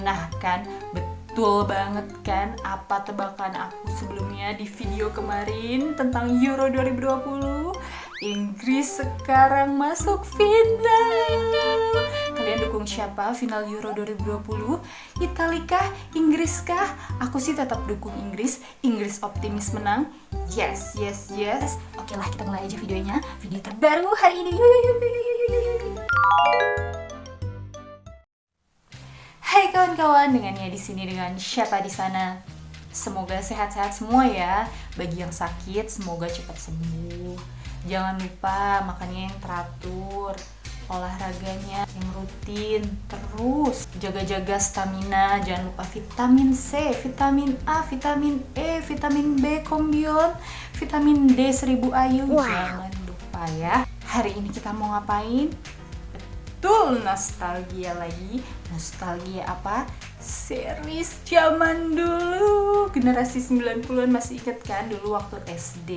Nah kan, betul banget kan apa tebakan aku sebelumnya di video kemarin tentang Euro 2020. Inggris sekarang masuk final. Kalian dukung siapa final Euro 2020? Italia kah? Inggris kah? Aku sih tetap dukung Inggris. Inggris optimis menang. Yes. Oke lah, kita mulai aja videonya. Video terbaru hari ini. Hai kawan-kawan, dengannya di sini dengan siapa di sana? Semoga sehat-sehat semua ya. Bagi yang sakit, semoga cepat sembuh. Jangan lupa makannya yang teratur, olahraganya yang rutin, terus jaga-jaga stamina. Jangan lupa vitamin C, vitamin A, vitamin E, vitamin B kombion, vitamin D 1000 ayu. Jangan lupa ya. Hari ini kita mau ngapain? Betul, nostalgia lagi. Nostalgia apa? Series zaman dulu. Generasi 90-an masih inget kan dulu waktu SD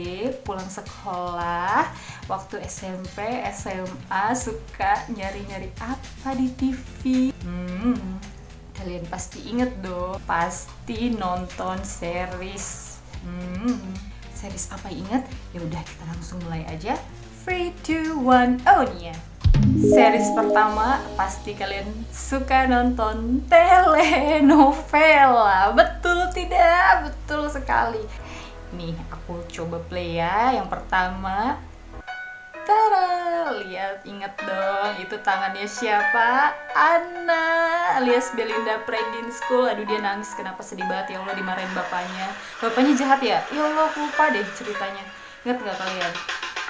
pulang sekolah, waktu SMP, SMA suka nyari-nyari apa di TV. Kalian pasti inget dong. Pasti nonton series. Series apa inget? Ya udah kita langsung mulai aja. 3, 2, 1, oh nih ya. Series pertama pasti kalian suka nonton telenovela. Betul tidak? Betul sekali. Nih aku coba play ya. Yang pertama, tara, lihat, inget dong itu tangannya siapa? Anna alias Belinda Pregin School. Aduh dia nangis, kenapa sedih banget ya Allah, dimarahin bapaknya. Bapaknya jahat ya? Ya Allah aku lupa deh ceritanya. Ingat gak kalian?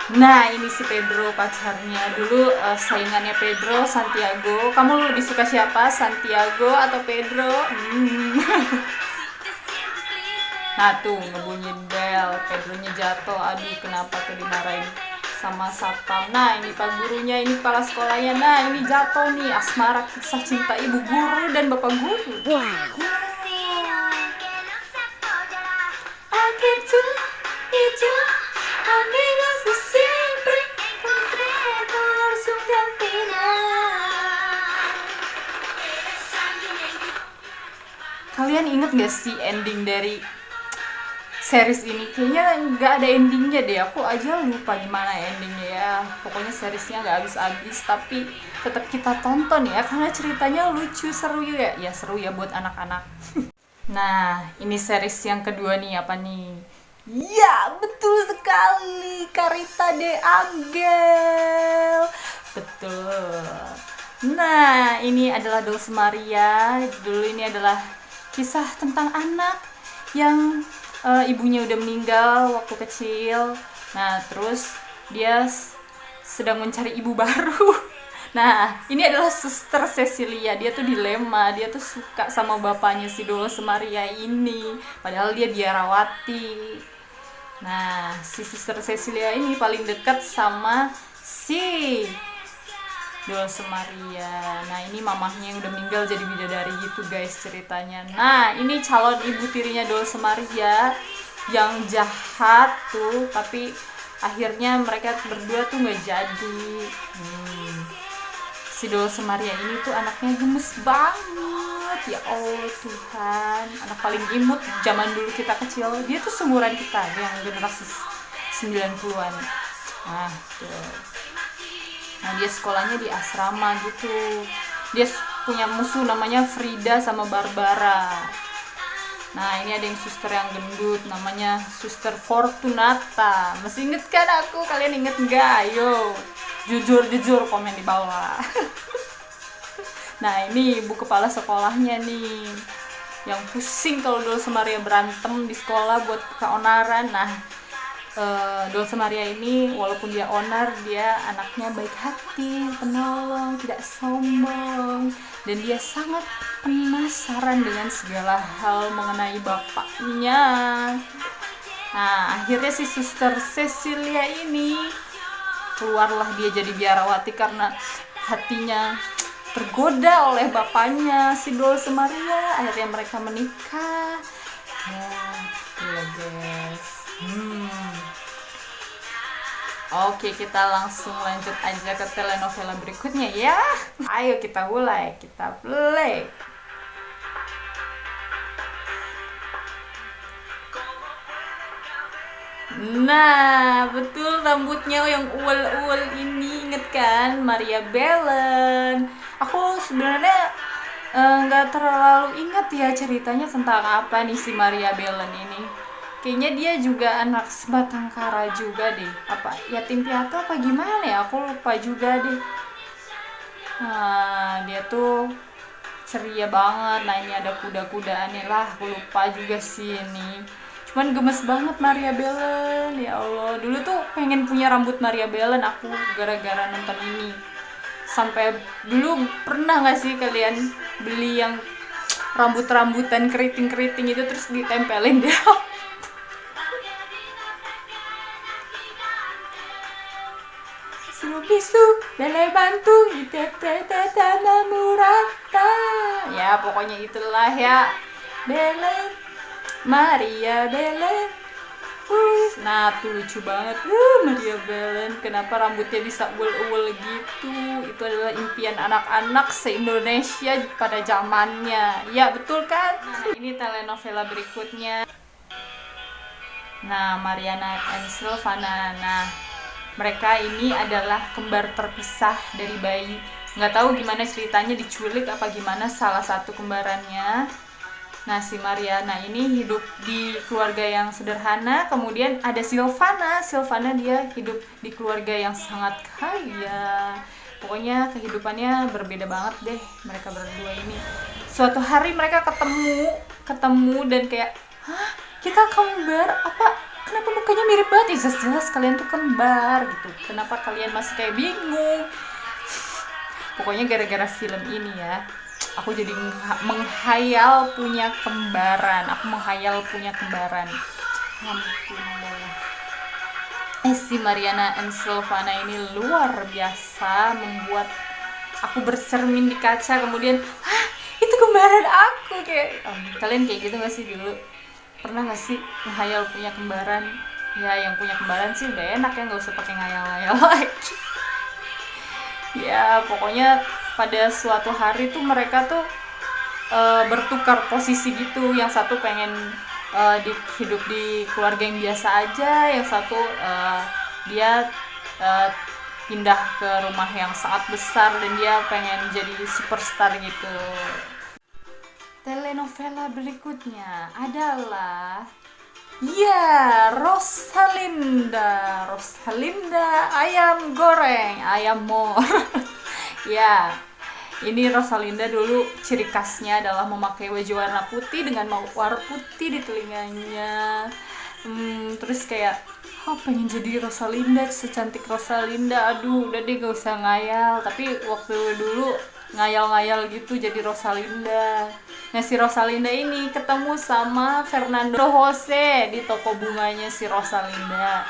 Nah ini si Pedro pacarnya dulu, saingannya Pedro, Santiago. Kamu lebih suka siapa? Santiago atau Pedro? Nah tuh ngebunyiin bel, Pedronya jatuh. Aduh kenapa tuh dimarahin sama satpam. Nah ini pak gurunya, ini kepala sekolahnya. Nah ini jatuh nih, asmara kisah cinta ibu guru dan bapak guru. Kalian inget gak sih ending dari series ini? Kayaknya nggak ada endingnya deh, aku aja lupa gimana endingnya ya. Pokoknya seriesnya nggak habis-habis, tapi tetap kita tonton ya karena ceritanya lucu, seru ya. Ya seru ya buat anak-anak. Nah ini series yang kedua nih, apa nih? Ya betul sekali, Carita de Angel. Betul. Nah ini adalah Dulce Maria. Dulu ini adalah kisah tentang anak yang ibunya udah meninggal waktu kecil. Nah terus dia sedang mencari ibu baru. Nah ini adalah Suster Cecilia. Dia tuh dilema, dia tuh suka sama bapaknya si Dulce Maria ini, padahal dia biarawati. Nah si Suster Cecilia ini paling dekat sama si Dulce Maria. Nah ini mamahnya yang udah meninggal jadi bidadari gitu guys ceritanya. Nah ini calon ibu tirinya Dulce Maria yang jahat tuh, tapi akhirnya mereka berdua tuh nggak jadi. Si Dulce Maria ini tuh anaknya gemes banget, ya Allah Tuhan, anak paling imut zaman dulu kita kecil. Dia tuh seumuran kita yang generasi 90-an. Nah tuh. Nah dia sekolahnya di asrama gitu. Dia punya musuh namanya Frida sama Barbara. Nah ini ada yang suster yang gendut, namanya Suster Fortunata. Masih inget kan aku? Kalian inget nggak? Ayo jujur komen di bawah. Nah ini ibu kepala sekolahnya nih, yang pusing kalau Dulce Maria berantem di sekolah buat keonaran. Nah Dulce Maria ini walaupun dia onar, dia anaknya baik hati, penolong, tidak sombong, dan dia sangat penasaran dengan segala hal mengenai bapaknya. Nah akhirnya si Suster Cecilia ini keluarlah dia jadi biarawati karena hatinya tergoda oleh bapaknya si Dulce Maria. Akhirnya mereka menikah. Nah itulah guys. Oke, kita langsung lanjut aja ke telenovela berikutnya ya. Ayo kita mulai, kita play. Nah, betul rambutnya yang uwel-uwel ini, inget kan Maria Belen. Aku sebenarnya nggak terlalu ingat ya ceritanya tentang apa nih si Maria Belen ini. Kayaknya dia juga anak sebatang kara juga deh. Apa yatim piatu apa gimana ya? Aku lupa juga deh. Nah, dia tuh ceria banget. Nah, ini ada kuda-kudaannya lah. Aku lupa juga sih ini. Cuman gemes banget Maria Belen. Ya Allah, dulu tuh pengen punya rambut Maria Belen aku gara-gara nonton ini. Sampai dulu pernah nggak sih kalian beli yang rambut-rambutan keriting-keriting itu terus ditempelin dia? Bisu, lele bantu, tanah murata. Ya pokoknya itulah ya. Belen, Maria Belen. Nah tuh lucu banget. Maria Belen. Kenapa rambutnya bisa uwel-uwel gitu? Itu adalah impian anak-anak se-Indonesia pada zamannya. Ya betul kan? Nah ini telenovela berikutnya. Nah Mariana and Silvana. Nah mereka ini adalah kembar terpisah dari bayi. Nggak tahu gimana ceritanya, diculik apa gimana salah satu kembarannya. Nah si Mariana ini hidup di keluarga yang sederhana. Kemudian ada Silvana. Silvana dia hidup di keluarga yang sangat kaya. Pokoknya kehidupannya berbeda banget deh mereka berdua ini. Suatu hari mereka ketemu dan kayak, hah, kita kembar apa? Kenapa mukanya mirip banget? Ya jelas-jelas kalian tuh kembar gitu. Kenapa kalian masih kayak bingung? Pokoknya gara-gara film ini ya, aku jadi menghayal punya kembaran. Ampun. Si Mariana and Silvana ini luar biasa membuat aku bercermin di kaca, kemudian, hah, itu kembaran aku. Kayak kalian kayak gitu gak sih dulu? Pernah gak sih menghayal punya kembaran? Ya yang punya kembaran sih udah enak ya, nggak usah pakai ngayal-ngayal lagi. Ya pokoknya pada suatu hari tuh mereka tuh bertukar posisi gitu. Yang satu pengen hidup di keluarga yang biasa aja, yang satu dia pindah ke rumah yang sangat besar dan dia pengen jadi superstar gitu. Telenovela berikutnya adalah Rosalinda ayam goreng, ayam mor. Ya, ini Rosalinda dulu ciri khasnya adalah memakai baju warna putih dengan mawar putih di telinganya. Terus kayak, pengen jadi Rosalinda, secantik Rosalinda. Aduh, udah deh gak usah ngayal. Tapi waktu dulu ngayal-ngayal gitu jadi Rosalinda. Nah si Rosalinda ini ketemu sama Fernando Jose di toko bunganya si Rosalinda.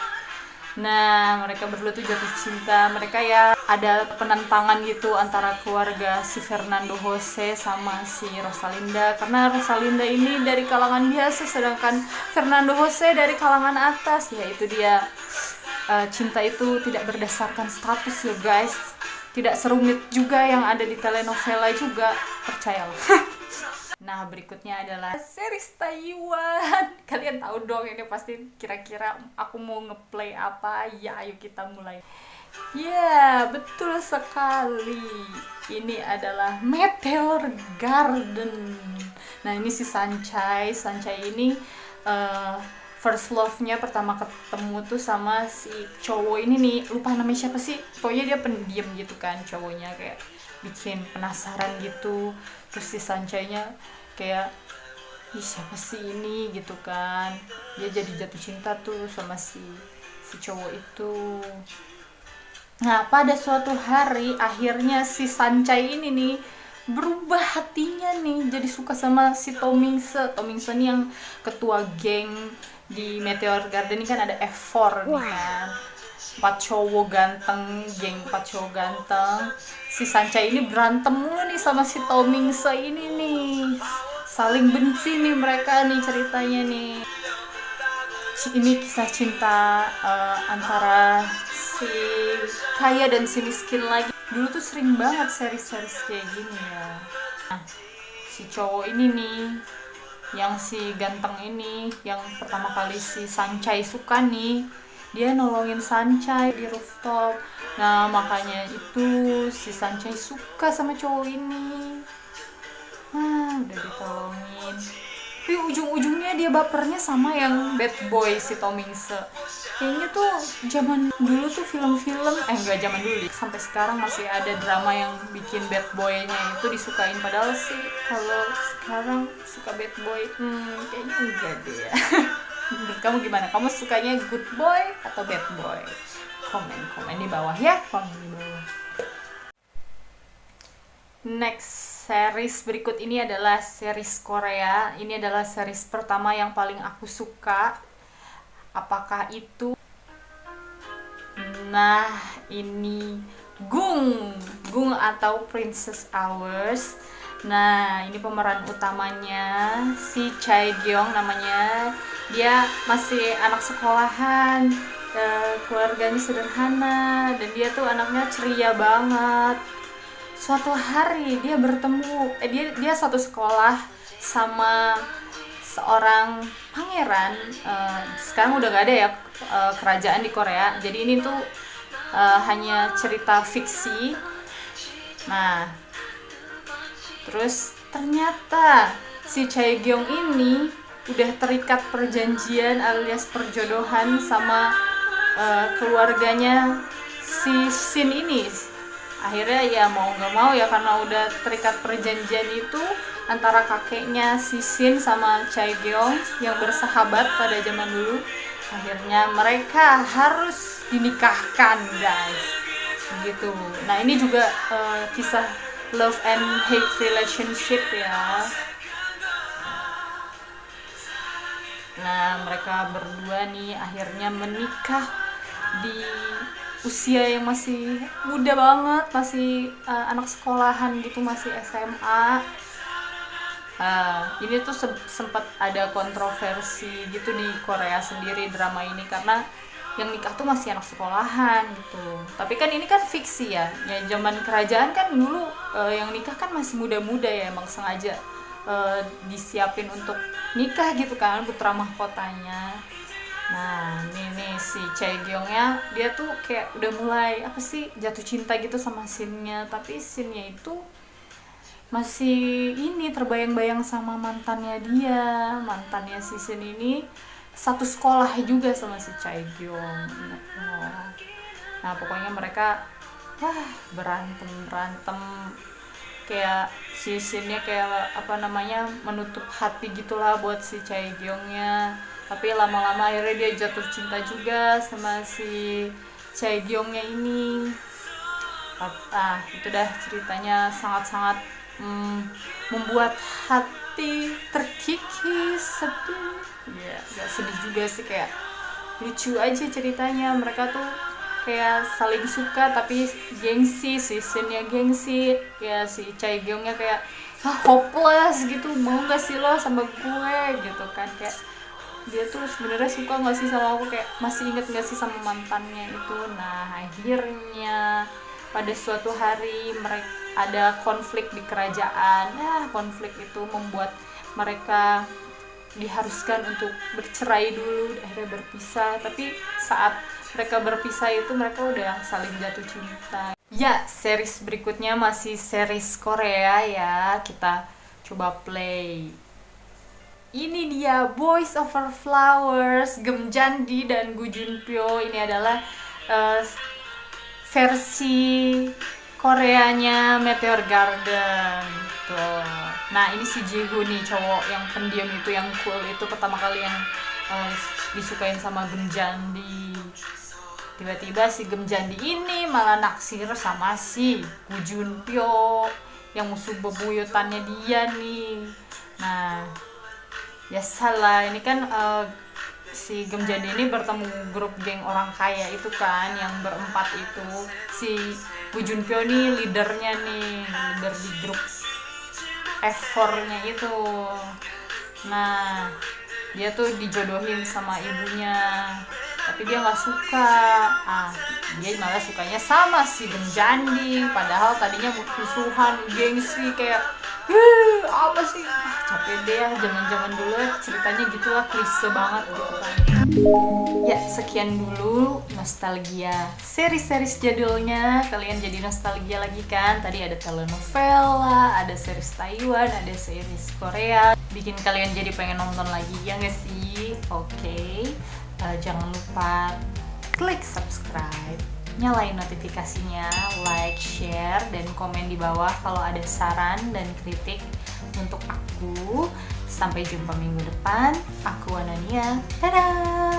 Nah mereka berdua tuh jatuh cinta. Mereka ya ada penentangan gitu antara keluarga si Fernando Jose sama si Rosalinda, karena Rosalinda ini dari kalangan biasa sedangkan Fernando Jose dari kalangan atas. Ya itu dia, cinta itu tidak berdasarkan status ya guys, tidak serumit juga yang ada di telenovela juga, percayalah. Nah berikutnya adalah series Taiwan. Kalian tahu dong ini pasti kira-kira aku mau ngeplay apa. Ya ayo kita mulai. Ya betul sekali, ini adalah Meteor Garden. Nah ini si Sancai ini first love-nya pertama ketemu tuh sama si cowok ini nih, lupa namanya siapa sih, pokoknya dia pendiam gitu kan cowoknya, kayak bikin penasaran gitu. Terus si Sancainya kayak, ih siapa sih ini gitu kan, dia jadi jatuh cinta tuh sama si cowok itu. Nah pada suatu hari akhirnya si Sancai ini nih berubah hatinya nih, jadi suka sama si Tomingse nih yang ketua geng di Meteor Garden. Ini kan ada F4 nih kan, 4 cowok ganteng, geng 4 cowok ganteng. Si Sancai ini berantem mulu nih sama si Tomingse ini nih, saling benci nih mereka nih ceritanya nih. Ini kisah cinta antara si kaya dan si miskin lagi. Dulu tuh sering banget series kayak gini ya. Nah si cowok ini nih yang si ganteng ini, yang pertama kali si Sancai suka nih, dia nolongin Sancai di rooftop. Nah makanya itu si Sancai suka sama cowok ini. Udah ditolongin, tapi ujung-ujungnya dia bapernya sama yang bad boy si Tomingse. Kayaknya tuh zaman dulu tuh film-film, enggak zaman dulu, sampai sekarang masih ada drama yang bikin bad boy-nya itu disukain. Padahal sih kalau sekarang suka bad boy, kayaknya enggak deh ya. Menurut kamu gimana? Kamu sukanya good boy atau bad boy? Komen di bawah ya, komen di bawah. Next series berikut ini adalah series Korea. Ini adalah series pertama yang paling aku suka. Apakah itu? Nah, ini Gung atau Princess Hours. Nah, ini pemeran utamanya si Chae Gyeong namanya. Dia masih anak sekolahan, keluarganya sederhana, dan dia tuh anaknya ceria banget. Suatu hari dia bertemu, dia satu sekolah sama seorang pangeran. Sekarang udah gak ada ya kerajaan di Korea, jadi ini tuh hanya cerita fiksi. Nah, terus ternyata si Chae Gyeong ini udah terikat perjanjian alias perjodohan sama keluarganya si Shin ini. Akhirnya ya mau gak mau ya, karena udah terikat perjanjian itu antara kakeknya si Shin sama Chae Gyeong yang bersahabat pada zaman dulu, akhirnya mereka harus dinikahkan guys, gitu. Nah ini juga kisah love and hate relationship ya. Nah mereka berdua nih akhirnya menikah di usia yang masih muda banget, masih anak sekolahan gitu, masih SMA. Ini tuh sempat ada kontroversi gitu di Korea sendiri drama ini, karena yang nikah tuh masih anak sekolahan gitu. Tapi kan ini kan fiksi ya, zaman kerajaan kan dulu yang nikah kan masih muda-muda ya, emang sengaja disiapin untuk nikah gitu kan, putra mahkotanya. Nah nih si Chae Gyeongnya dia tuh kayak udah mulai jatuh cinta gitu sama Shin-nya, tapi Shin-nya itu masih ini terbayang-bayang sama mantannya si Shin ini satu sekolah juga sama si Chae Gyeong. Nah pokoknya mereka berantem kayak si Shin-nya kayak menutup hati gitulah buat si Chae Gyeongnya. Tapi lama-lama akhirnya dia jatuh cinta juga sama si Chae Gyeongnya ini. Itu dah ceritanya sangat-sangat membuat hati terkikis, sedih. Ya, gak sedih juga sih, kayak lucu aja ceritanya. Mereka tuh kayak saling suka tapi gengsi, si Shin-nya gengsi, ya si Chae Gyeongnya kayak hopeless gitu, mau gak sih lo sama gue gitu kan, kayak dia tuh sebenarnya suka nggak sih sama aku, kayak masih inget nggak sih sama mantannya itu. Nah akhirnya pada suatu hari mereka ada konflik di kerajaan. Konflik itu membuat mereka diharuskan untuk bercerai dulu, akhirnya berpisah. Tapi saat mereka berpisah itu mereka udah saling jatuh cinta. Ya, series berikutnya masih series Korea ya, kita coba play. Ini dia Boys Over Flowers, Geumjandi dan Gu Junpyo. Ini adalah versi Koreanya Meteor Garden tuh. Nah ini si Jihoon nih, cowok yang pendiam itu, yang cool itu, pertama kali yang disukain sama Geumjandi. Tiba-tiba si Geumjandi ini malah naksir sama si Gu Junpyo yang musuh bebuyutannya dia nih. Nah ya salah, ini kan si Geumjandi ini bertemu grup geng orang kaya itu kan, yang berempat itu. Si Gu Junpyo nih leader di grup F4-nya itu. Nah dia tuh dijodohin sama ibunya, tapi dia nggak suka. Dia malah sukanya sama si Geumjandi, padahal tadinya musuhan, gengsi, kayak Apa sih, capek deh ya, zaman dulu ceritanya gitulah, klise banget gitu kan. Ya, sekian dulu nostalgia series-series jadulnya. Kalian jadi nostalgia lagi kan? Tadi ada telenovela, ada series Taiwan, ada series Korea. Bikin kalian jadi pengen nonton lagi, ya nggak sih? Oke. Jangan lupa klik subscribe, nyalain notifikasinya, like, share, dan komen di bawah kalau ada saran dan kritik untuk aku. Sampai jumpa minggu depan. Aku Anania. Dadah!